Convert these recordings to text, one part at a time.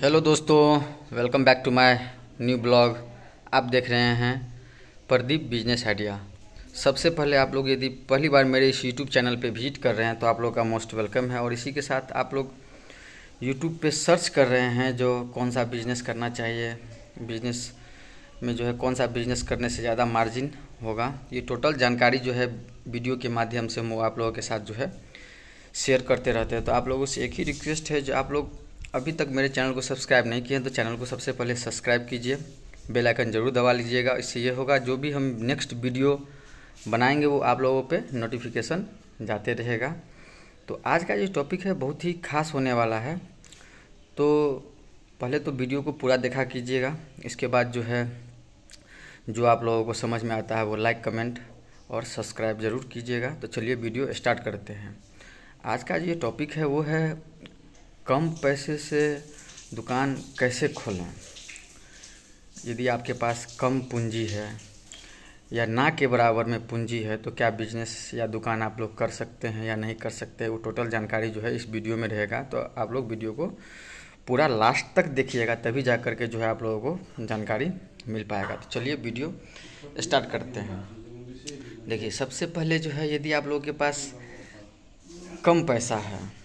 Hello दोस्तों, welcome back to my new blog. आप देख रहे हैं प्रदीप बिजनेस आइडिया। सबसे पहले आप लोग यदि पहली बार मेरे इस यूट्यूब चैनल पे विजिट कर रहे हैं तो आप लोग का मोस्ट वेलकम है। और इसी के साथ आप लोग यूट्यूब पे सर्च कर रहे हैं जो कौन सा बिज़नेस करना चाहिए, बिज़नेस में जो है कौन सा बिज़नेस करने से ज़्यादा मार्जिन होगा, ये टोटल जानकारी जो है वीडियो के माध्यम से हम आप लोगों के साथ जो है शेयर करते रहते हैं। तो आप लोगों से एक ही रिक्वेस्ट है, जो आप लोग अभी तक मेरे चैनल को सब्सक्राइब नहीं किए हैं तो चैनल को सबसे पहले सब्सक्राइब कीजिए, बेल आइकन ज़रूर दबा लीजिएगा। इससे ये होगा जो भी हम नेक्स्ट वीडियो बनाएंगे वो आप लोगों पे नोटिफिकेशन जाते रहेगा। तो आज का जो टॉपिक है बहुत ही खास होने वाला है, तो पहले तो वीडियो को पूरा देखा कीजिएगा। इसके बाद जो है जो आप लोगों को समझ में आता है वो लाइक, कमेंट और सब्सक्राइब ज़रूर कीजिएगा। तो चलिए वीडियो स्टार्ट करते हैं। आज का जो टॉपिक है वो है कम पैसे से दुकान कैसे खोलें। यदि आपके पास कम पूंजी है या ना के बराबर में पूंजी है तो क्या बिजनेस या दुकान आप लोग कर सकते हैं या नहीं कर सकते, वो टोटल जानकारी जो है इस वीडियो में रहेगा। तो आप लोग वीडियो को पूरा लास्ट तक देखिएगा, तभी जा कर के जो है आप लोगों को जानकारी मिल पाएगा। तो चलिए वीडियो स्टार्ट करते हैं। देखिए, सबसे पहले जो है यदि आप लोगों के पास कम पैसा है,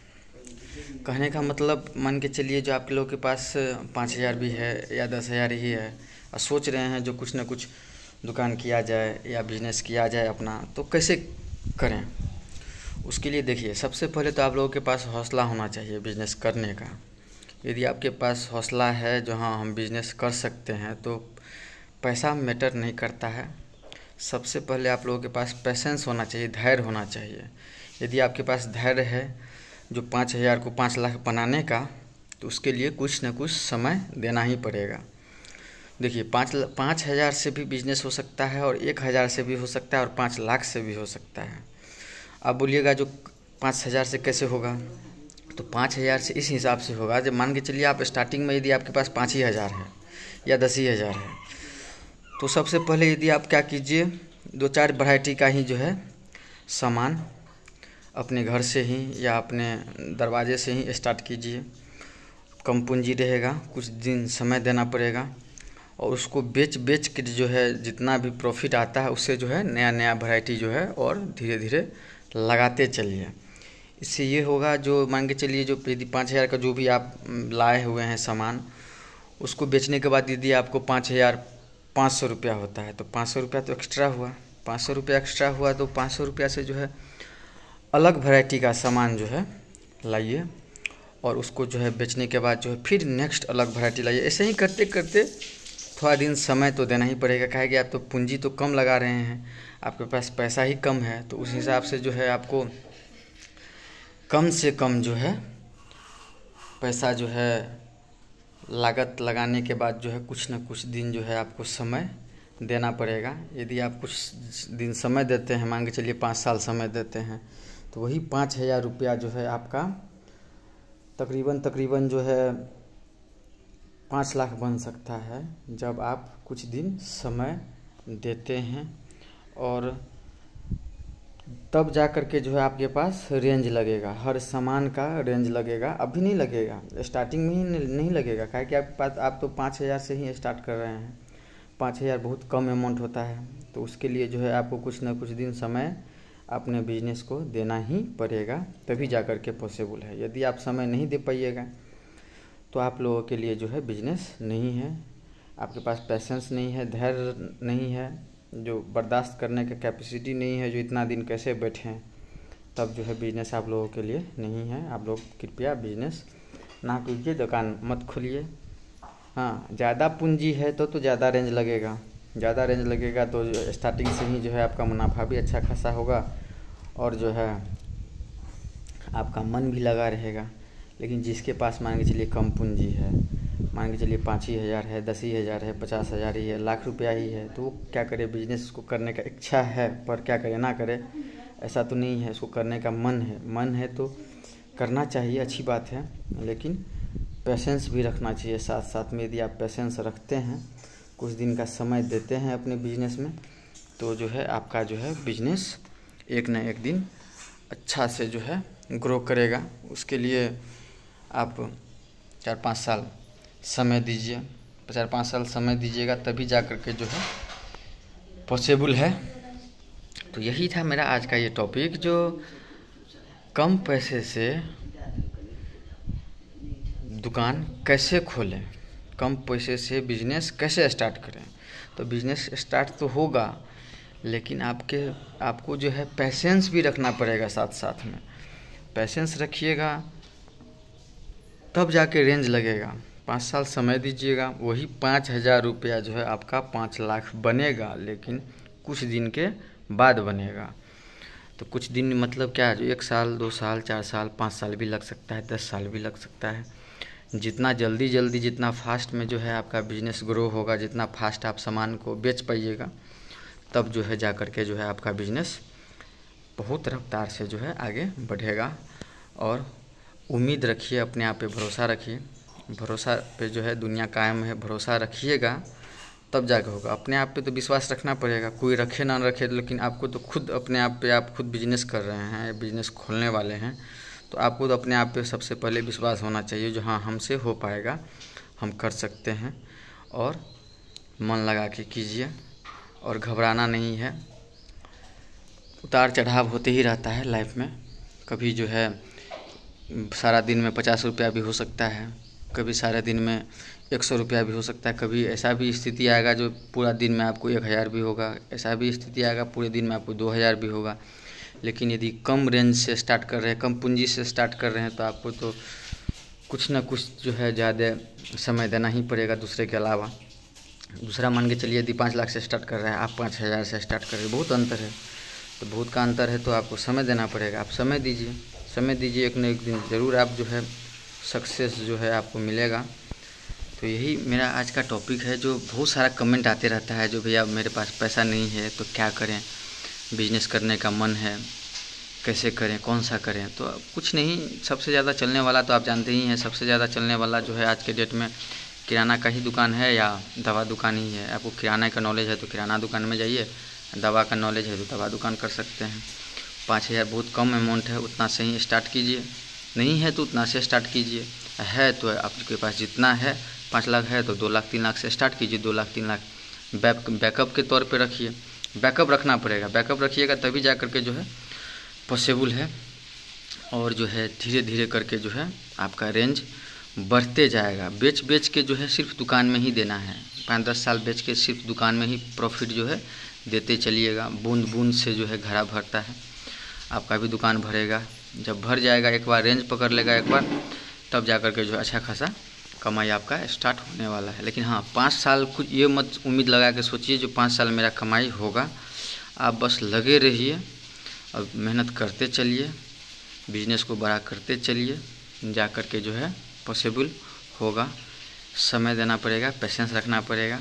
कहने का मतलब मान के चलिए जो आपके लोगों के पास 5,000 भी है या 10,000 ही है और सोच रहे हैं जो कुछ ना कुछ दुकान किया जाए या बिजनेस किया जाए अपना, तो कैसे करें। उसके लिए देखिए, सबसे पहले तो आप लोगों के पास हौसला होना चाहिए बिजनेस करने का। यदि आपके पास हौसला है जो हाँ हम बिजनेस कर सकते हैं, तो पैसा मैटर नहीं करता है। सबसे पहले आप लोगों के पास पेशेंस होना चाहिए, धैर्य होना चाहिए। यदि आपके पास धैर्य है जो 5,000 को 5 लाख बनाने का, तो उसके लिए कुछ न कुछ समय देना ही पड़ेगा। देखिए, 5,000 से भी बिजनेस हो सकता है और 1,000 से भी हो सकता है और 5 लाख से भी हो सकता है। अब बोलिएगा जो 5,000 से कैसे होगा, तो 5,000 से इस हिसाब से होगा जब मान के चलिए आप स्टार्टिंग में यदि आपके पास 5,000 है या 10,000 है, तो सबसे पहले यदि आप क्या कीजिए, 2-4 वैरायटी का ही जो है सामान अपने घर से ही या अपने दरवाजे से ही स्टार्ट कीजिए। कम पूंजी रहेगा, कुछ दिन समय देना पड़ेगा और उसको बेच के जो है जितना भी प्रॉफिट आता है उससे जो है नया नया वैरायटी जो है और धीरे धीरे लगाते चलिए। इससे ये होगा जो मान के चलिए जो यदि 5,000 का जो भी आप लाए हुए हैं सामान, उसको बेचने के बाद यदि आपको 5,500 रुपया होता है तो 500 रुपया तो एक्स्ट्रा हुआ। 500 रुपया एक्स्ट्रा हुआ तो 500 रुपया से जो है अलग वैरायटी का सामान जो है लाइए और उसको जो है बेचने के बाद जो है फिर नेक्स्ट अलग वैरायटी लाइए। ऐसे ही करते करते थोड़ा दिन समय तो देना ही पड़ेगा, काहे कि आप तो पूंजी तो कम लगा रहे हैं, आपके पास पैसा ही कम है। तो उस हिसाब से जो है आपको कम से कम जो है पैसा जो है लागत लगाने के बाद जो है कुछ न कुछ दिन जो है आपको समय देना पड़ेगा। यदि आप कुछ दिन समय देते हैं, मान के चलिए 5 साल समय देते हैं, तो वही 5,000 रुपया जो है आपका तकरीबन जो है 5 लाख बन सकता है जब आप कुछ दिन समय देते हैं। और तब जा कर के जो है आपके पास रेंज लगेगा, हर सामान का रेंज लगेगा। अभी नहीं लगेगा, स्टार्टिंग में ही नहीं लगेगा, काहे कि आपके पास आप तो 5,000 से ही स्टार्ट कर रहे हैं। 5,000 बहुत कम अमाउंट होता है, तो उसके लिए जो है आपको कुछ न कुछ दिन समय अपने बिजनेस को देना ही पड़ेगा, तभी जा कर के पॉसिबल है। यदि आप समय नहीं दे पाइएगा तो आप लोगों के लिए जो है बिजनेस नहीं है। आपके पास पेशेंस नहीं है, धैर्य नहीं है, जो बर्दाश्त करने का कैपेसिटी नहीं है, जो इतना दिन कैसे बैठें, तब जो है बिजनेस आप लोगों के लिए नहीं है। आप लोग कृपया बिजनेस ना कीजिए, दुकान मत खोलिए। हाँ, ज़्यादा पूंजी है तो ज़्यादा रेंज लगेगा, ज़्यादा रेंज लगेगा तो स्टार्टिंग से ही जो है आपका मुनाफा भी अच्छा खासा होगा और जो है आपका मन भी लगा रहेगा। लेकिन जिसके पास मान के चलिए कम पूंजी है, मान के चलिए 5,000 है, 10,000 है, 50,000 ही है, लाख रुपया ही है, तो वो क्या करे, बिजनेस को करने का इच्छा है पर क्या करे ना करे ऐसा तो नहीं है। उसको करने का मन है तो करना चाहिए, अच्छी बात है, लेकिन पेशेंस भी रखना चाहिए साथ साथ में। यदि आप पेशेंस रखते हैं, कुछ दिन का समय देते हैं अपने बिजनेस में, तो जो है आपका जो है बिजनेस एक न एक दिन अच्छा से जो है ग्रो करेगा। उसके लिए आप 4-5 साल समय दीजिए, 4-5 साल समय दीजिएगा, तभी जा कर के जो है पॉसिबल है। तो यही था मेरा आज का ये टॉपिक, जो कम पैसे से दुकान कैसे खोलें, कम पैसे से बिजनेस कैसे स्टार्ट करें। तो बिजनेस स्टार्ट तो होगा, लेकिन आपको जो है पैसेंस भी रखना पड़ेगा। साथ साथ में पैसेंस रखिएगा तब जाके रेंज लगेगा। 5 साल समय दीजिएगा, वही 5,000 रुपया जो है आपका 5 लाख बनेगा, लेकिन कुछ दिन के बाद बनेगा। तो कुछ दिन मतलब क्या है, जो 1 साल 2 साल 4 साल 5 साल भी लग सकता है, 10 साल भी लग सकता है। जितना जल्दी जितना फास्ट में जो है आपका बिजनेस ग्रो होगा, जितना फास्ट आप सामान को बेच पाइएगा, तब जो है जा कर के जो है आपका बिजनेस बहुत रफ्तार से जो है आगे बढ़ेगा। और उम्मीद रखिए, अपने आप पे भरोसा रखिए। भरोसा पे जो है दुनिया कायम है। भरोसा रखिएगा तब जाके होगा। अपने आप पे तो विश्वास रखना पड़ेगा, कोई रखे ना रखे, लेकिन आपको तो खुद अपने आप पे, आप खुद बिजनेस कर रहे हैं, बिजनेस खोलने वाले हैं, तो आपको तो अपने आप पे सबसे पहले विश्वास होना चाहिए, जो हाँ हमसे हो पाएगा, हम कर सकते हैं। और मन लगा के कीजिए और घबराना नहीं है। उतार चढ़ाव होते ही रहता है लाइफ में। कभी जो है सारा दिन में 50 रुपया भी हो सकता है, कभी सारे दिन में 100 रुपया भी हो सकता है, कभी ऐसा भी स्थिति आएगा जो पूरा दिन में आपको 1,000 भी होगा, ऐसा भी स्थिति आएगा पूरे दिन में आपको 2,000 भी होगा। लेकिन यदि कम रेंज से स्टार्ट कर रहे हैं, कम पूंजी से स्टार्ट कर रहे हैं, तो आपको तो कुछ ना कुछ जो है ज़्यादा समय देना ही पड़ेगा दूसरे के अलावा। दूसरा मान के चलिए, यदि 5 लाख से स्टार्ट कर रहे हैं, आप 5,000 से स्टार्ट कर रहे हैं, बहुत अंतर है। तो बहुत का अंतर है, तो आपको समय देना पड़ेगा। आप समय दीजिए, एक न एक दिन ज़रूर आप जो है सक्सेस जो है आपको मिलेगा। तो यही मेरा आज का टॉपिक है। जो बहुत सारा कमेंट आते रहता है, जो भैया मेरे पास पैसा नहीं है तो क्या करें, बिजनेस करने का मन है, कैसे करें, कौन सा करें। तो कुछ नहीं, सबसे ज़्यादा चलने वाला तो आप जानते ही हैं, सबसे ज़्यादा चलने वाला जो है आज के डेट में किराना का ही दुकान है या दवा दुकान ही है। आपको किराना का नॉलेज है तो किराना दुकान में जाइए, दवा का नॉलेज है तो दवा दुकान कर सकते हैं। 5,000 बहुत कम अमाउंट है, उतना से ही स्टार्ट कीजिए। नहीं है तो उतना से स्टार्ट कीजिए। है तो आपके पास जितना है, 5 लाख है तो 2 लाख 3 लाख से स्टार्ट कीजिए। 2 लाख 3 लाख बैकअप के तौर पे रखिए। बैकअप रखना पड़ेगा, बैकअप रखिएगा तभी जा करके जो है पॉसिबल है। और जो है धीरे धीरे करके जो है आपका रेंज बढ़ते जाएगा। बेच के जो है सिर्फ दुकान में ही देना है। 5-10 साल बेच के सिर्फ दुकान में ही प्रॉफिट जो है देते चलिएगा। बूंद बूंद से जो है घड़ा भरता है, आपका भी दुकान भरेगा। जब भर जाएगा, एक बार रेंज पकड़ लेगा एक बार, तब जा कर के जो अच्छा खासा कमाई आपका स्टार्ट होने वाला है। लेकिन हाँ, 5 साल कुछ ये मत उम्मीद लगा के सोचिए जो 5 साल मेरा कमाई होगा। आप बस लगे रहिए और मेहनत करते चलिए, बिजनेस को बड़ा करते चलिए, जा कर के जो है पॉसिबल होगा। समय देना पड़ेगा, पेशेंस रखना पड़ेगा।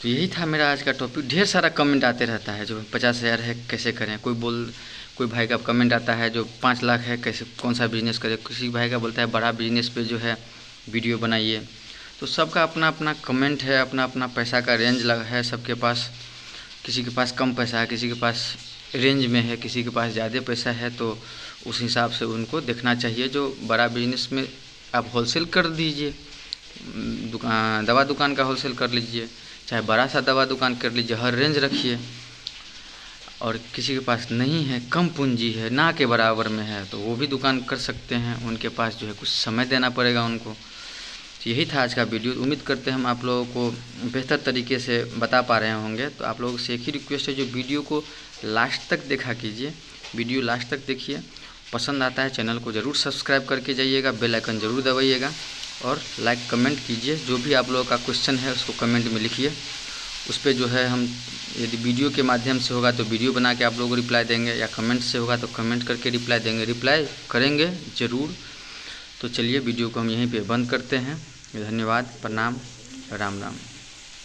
तो यही था मेरा आज का टॉपिक। ढेर सारा कमेंट आते रहता है, जो 50,000 है कैसे करें। कोई भाई का कमेंट आता है जो 5 लाख है कैसे, कौन सा बिज़नेस करें। किसी भाई का बोलता है बड़ा बिजनेस पे जो है वीडियो बनाइए। तो सबका अपना अपना कमेंट है, अपना अपना पैसा का रेंज है सबके पास। किसी के पास कम पैसा है, किसी के पास रेंज में है, किसी के पास ज़्यादा पैसा है। तो उस हिसाब से उनको देखना चाहिए। जो बड़ा बिजनेस में आप होलसेल कर दीजिए, दवा दुकान का होलसेल कर लीजिए, चाहे बड़ा सा दवा दुकान कर लीजिए, हर रेंज रखिए। और किसी के पास नहीं है, कम पूंजी है, ना के बराबर में है, तो वो भी दुकान कर सकते हैं। उनके पास जो है कुछ समय देना पड़ेगा उनको। तो यही था आज का वीडियो। उम्मीद करते हैं हम आप लोगों को बेहतर तरीके से बता पा रहे होंगे। तो आप लोगों से एक ही रिक्वेस्ट है, जो वीडियो को लास्ट तक देखा कीजिए। वीडियो लास्ट तक देखिए, पसंद आता है चैनल को ज़रूर सब्सक्राइब करके जाइएगा, बेल आइकन ज़रूर दबाइएगा और लाइक कमेंट कीजिए। जो भी आप लोगों का क्वेश्चन है उसको कमेंट में लिखिए। उस पर जो है हम यदि वीडियो के माध्यम से होगा तो वीडियो बना के आप लोगों को रिप्लाई देंगे, या कमेंट से होगा तो कमेंट करके रिप्लाई देंगे। रिप्लाई करेंगे ज़रूर। तो चलिए वीडियो को हम यहीं पे बंद करते हैं। धन्यवाद, प्रणाम, राम राम।